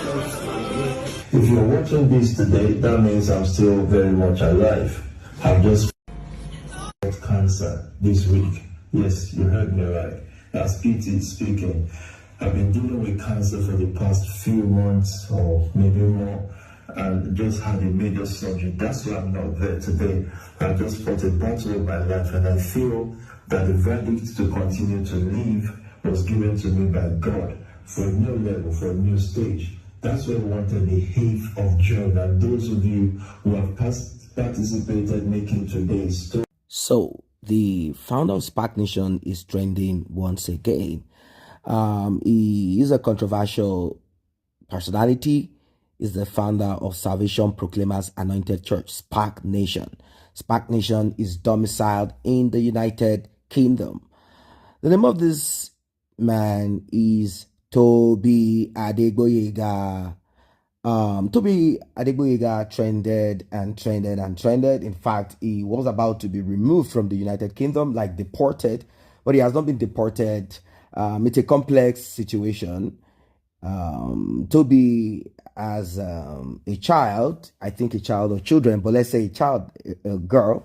If you're watching this today, that means I'm still very much alive. I've just fought cancer this week. Yes, you heard me right. That's PT speaking. I've been dealing with cancer for the past few months or maybe more, and just had a major surgery. That's why I'm not there today. I just fought a battle with my life, and I feel that the verdict to continue to live was given to me by God for a new level, for a new stage. That's why I wanted the hate of joy, and those of you who have participated making today's story. So the founder of Spark Nation is trending once again. He is a controversial personality. Is the founder of Salvation Proclaimers Anointed Church, Spark Nation. Spark Nation is domiciled in the United Kingdom. The name of this man is Tobi Adegboyega. Tobi Adegboyega trended and trended and trended. In fact, he was about to be removed from the United Kingdom, like deported, but he has not been deported. It's a complex situation. Tobi as a child, I think a child or children, but let's say a child, a girl,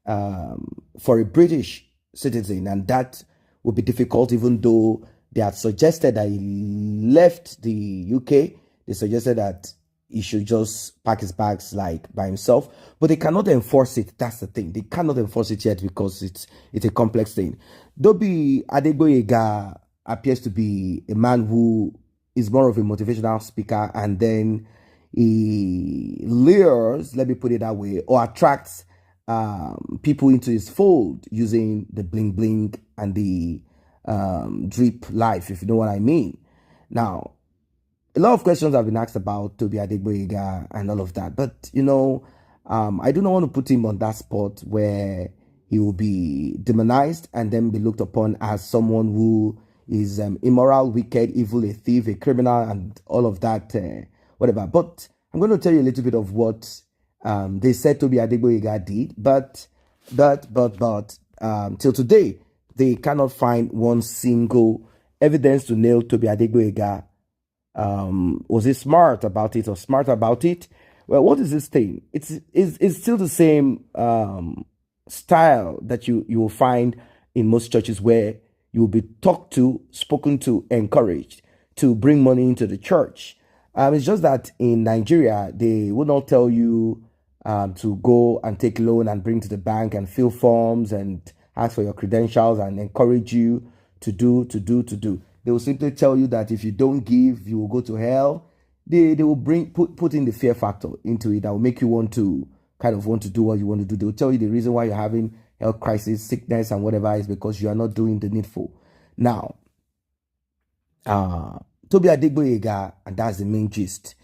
for a British citizen, and that would be difficult, even though they had suggested that he left the UK. They suggested that he should just pack his bags like by himself, but they cannot enforce it. That's the thing. They cannot enforce it yet because it's a complex thing. Tobi Adegboyega appears to be a man who is more of a motivational speaker, and then he lures, let me put it that way, or attracts people into his fold using the bling bling and the drip life, if you know what I mean. Now, a lot of questions have been asked about Tobi Adegboyega and all of that, but I do not want to put him on that spot where he will be demonized and then be looked upon as someone who is immoral, wicked, evil, a thief, a criminal, and all of that, whatever. But I'm going to tell you a little bit of what they said Tobi Adegboyega did, but till today, they cannot find one single evidence to nail Tobi Adegboyega. Was he smart about it or smart about it? Well, what is this thing? It's still the same style that you will find in most churches, where you will be talked to, spoken to, encouraged to bring money into the church. It's just that in Nigeria, they will not tell you to go and take loan and bring to the bank and fill forms and ask for your credentials and encourage you to do. They will simply tell you that if you don't give, you will go to hell. They will put in the fear factor into it that will make you want to do what you want to do. They will tell you the reason why you're having health crisis, sickness, and whatever is because you are not doing the needful. Now, Tobi Adegboyega, and that's the main gist.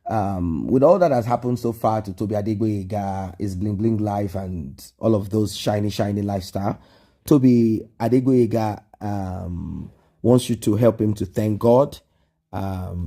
With all that has happened so far to Tobi Adegboyega, his bling bling life and all of those shiny lifestyle, Tobi Adegboyega wants you to help him to thank God.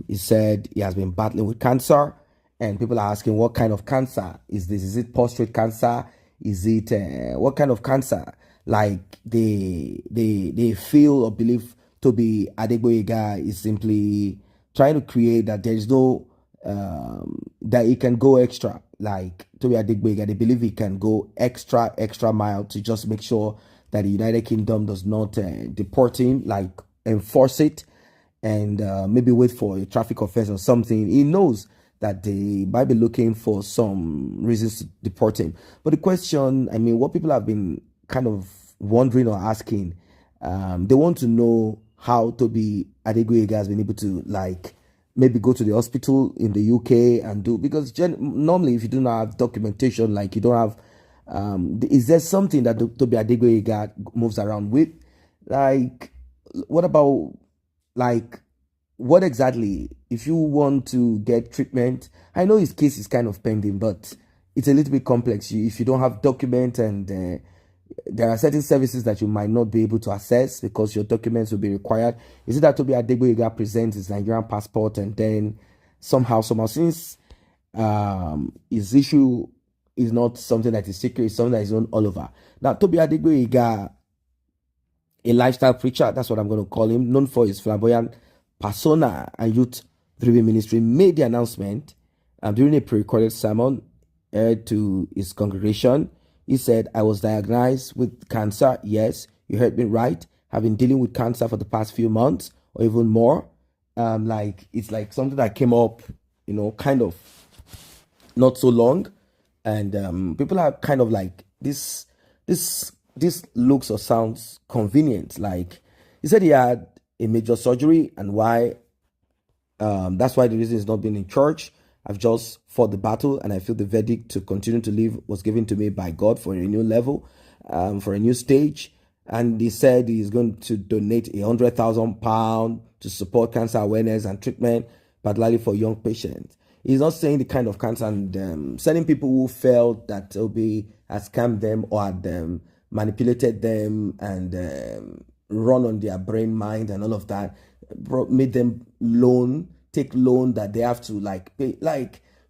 He said he has been battling with cancer, and people are asking, what kind of cancer is this? Is it prostate cancer? Is it what kind of cancer? Like they feel or believe Tobi Adegboyega is simply trying to create that there is no that he can go extra. Like Tobi Adegboyega, they believe he can go extra mile to just make sure that the United Kingdom does not deport him, like enforce it, and maybe wait for a traffic offense or something. He knows that they might be looking for some reasons to deport him. But the question, what people have been kind of wondering or asking, they want to know how Tobi Adegboyega has been able to, like, maybe go to the hospital in the UK and do, because normally if you do not have documentation, like you don't have, is there something that Tobi Adegboyega moves around with? Like, what about, like, what exactly, if you want to get treatment? I know his case is kind of pending, but it's a little bit complex. If you don't have documents, and there are certain services that you might not be able to access because your documents will be required. Is it that Tobi Adegboyega presents his Nigerian passport, and then somehow, since his issue is not something that is secret, it's something that is known all over. Now, Tobi Adegboyega, a lifestyle preacher, that's what I'm going to call him, known for his flamboyant persona and youth 3B Ministry made the announcement during a pre-recorded sermon to his congregation. He said, I was diagnosed with cancer. Yes, you heard me right. I've been dealing with cancer for the past few months or even more. It's like something that came up, kind of not so long. And people are kind of like, this looks or sounds convenient. Like, he said he had a major surgery, and why that's why the reason he's not been in church. I've just fought the battle, and I feel the verdict to continue to live was given to me by God for a new level, for a new stage. And he said he's going to donate £100,000 to support cancer awareness and treatment, particularly for young patients. He's not saying the kind of cancer, and sending people who felt that Tobi had scammed them or had manipulated them and run on their brain, mind, and all of that, made them take loan that they have to pay.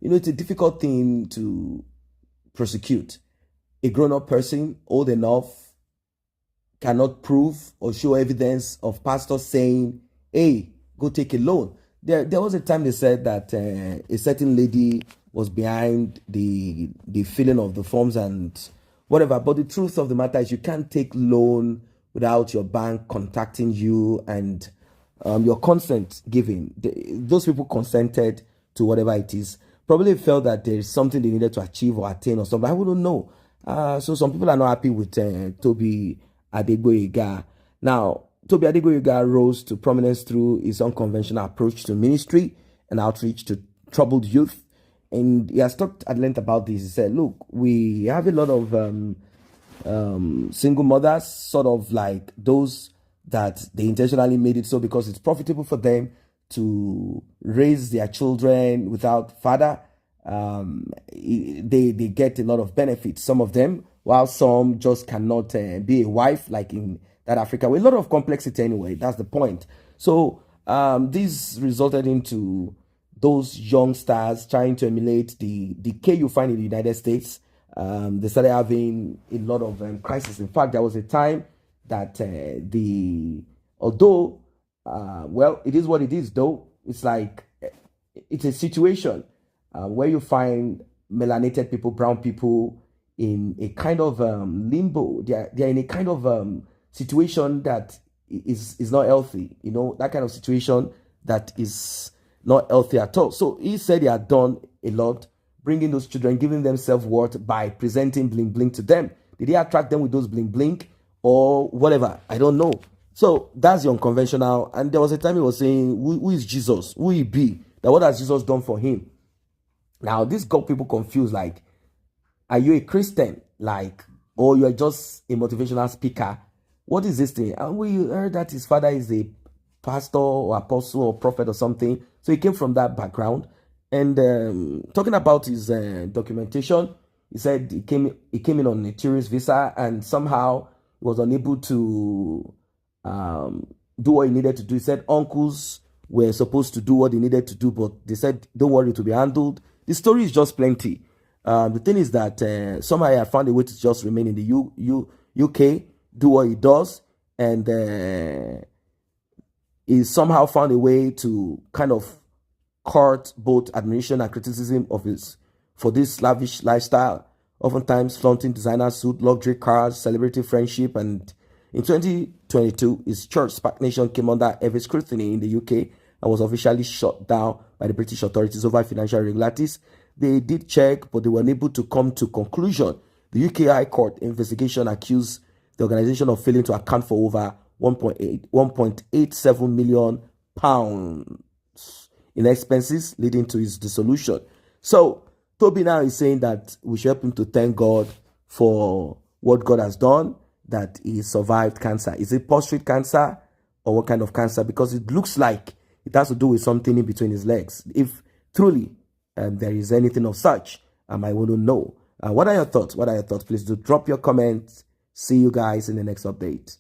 It's a difficult thing to prosecute. A grown-up person old enough cannot prove or show evidence of pastors saying, hey, go take a loan. There was a time they said that a certain lady was behind the filling of the forms and whatever. But the truth of the matter is you can't take loan without your bank contacting you and your consent given. Those people consented to whatever it is. Probably felt that there is something they needed to achieve or attain or something. I wouldn't know. So some people are not happy with Tobi Adegboyega. Now, Tobi Adegboyega rose to prominence through his unconventional approach to ministry and outreach to troubled youth. And he has talked at length about this. He said, look, we have a lot of single mothers, sort of like those that they intentionally made it so because it's profitable for them to raise their children without father. They get a lot of benefits, some of them, while some just cannot be a wife, like in that Africa with a lot of complexity anyway. That's the point. So this resulted into those young stars trying to emulate the decay you find in the United States. They started having a lot of crisis. In fact, there was a time that well, it is what it is, though. It's like, it's a situation where you find melanated people, brown people, in a kind of limbo. They're in a kind of situation that is not healthy. That kind of situation that is not healthy at all. So he said he had done a lot, bringing those children, giving them self-worth by presenting bling bling to them. Did he attract them with those bling bling or whatever? I don't know. So that's the unconventional. And there was a time he was saying, who is Jesus? Who he be? That what has Jesus done for him? Now, this got people confused. Like, are you a Christian? Or you're just a motivational speaker? What is this thing? And we heard that his father is a pastor or apostle or prophet or something. So he came from that background. And talking about his documentation, he said he came in on a tourist visa and somehow he was unable to do what he needed to do. He said uncles were supposed to do what they needed to do, but they said, don't worry, it will be handled. The story is just plenty. The thing is that somehow I found a way to just remain in the UK, do what he does, and he somehow found a way to kind of court both admiration and criticism of his for this lavish lifestyle, oftentimes flaunting designer suit, luxury cars, celebrity friendship. And in 2022, his church, Spark Nation, came under heavy scrutiny in the UK and was officially shut down by the British authorities over financial irregularities. They did check, but they were unable to come to conclusion. The UK High Court investigation accused the organization of failing to account for over £1.87 million in expenses, leading to his dissolution. So Tobi now is saying that we should help him to thank God for what God has done, that he survived cancer. Is it prostate cancer or what kind of cancer? Because it looks like it has to do with something in between his legs. If truly there is anything of such, I want to know. What are your thoughts? What are your thoughts? Please do drop your comments. See you guys in the next update.